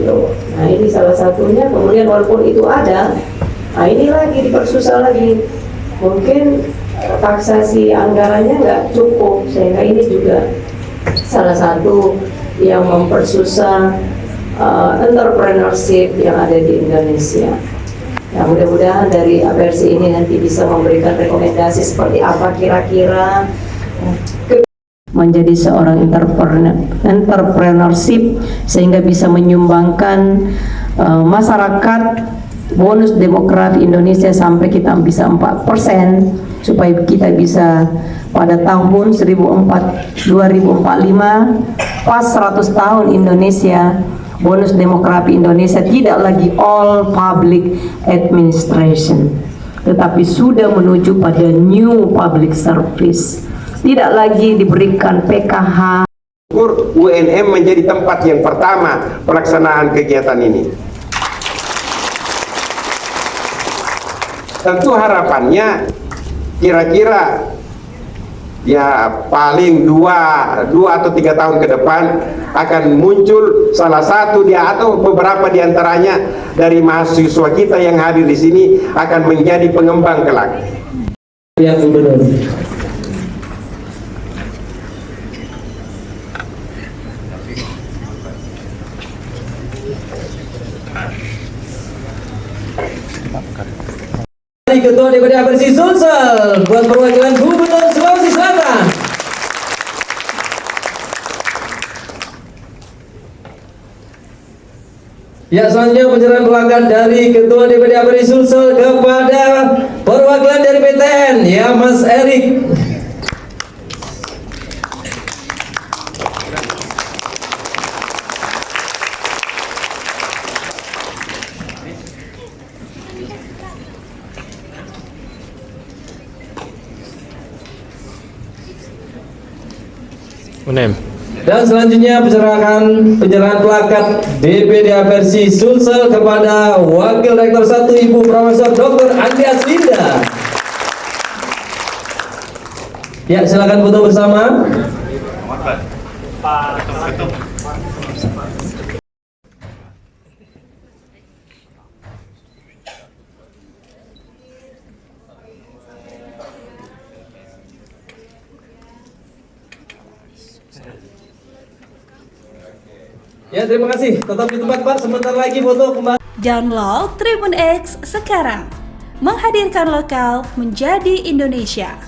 gitu. Nah ini salah satunya. Kemudian walaupun itu ada, nah ini lagi dipersusah lagi. Mungkin taksasi anggarannya nggak cukup, sehingga ini juga salah satu yang mempersusah entrepreneurship yang ada di Indonesia. Ya, mudah-mudahan dari APRC ini nanti bisa memberikan rekomendasi seperti apa kira-kira menjadi seorang entrepreneurship sehingga bisa menyumbangkan masyarakat bonus demografi Indonesia sampai kita bisa 4%, supaya kita bisa pada tahun 2045 pas 100 tahun Indonesia, bonus demografi Indonesia tidak lagi all public administration, tetapi sudah menuju pada new public service. Tidak lagi diberikan PKH. UNM menjadi tempat yang pertama pelaksanaan kegiatan ini. Tentu harapannya kira-kira ya paling 2 atau 3 tahun ke depan akan muncul salah satu dia atau beberapa diantaranya dari mahasiswa kita yang hadir di sini akan menjadi pengembang kelak. Ya, Gubernur. Ketua DPD APRC Sulsel buat perwakilan Gubernur Sulawesi Selatan. Ya, selanjutnya penyerahan plakat dari Ketua DPD APRC Sulsel kepada perwakilan dari PTN, ya Mas Erik. Dan selanjutnya penyerahan plakat DPD APRC Sulsel kepada Wakil Rektor 1 Ibu Profesor Dr. Andi Aslinda. Ya, silakan foto bersama. Ya, terima kasih. Tetap di tempat, Pak. Sebentar lagi foto kembali. Download Tribun X sekarang. Menghadirkan lokal menjadi Indonesia.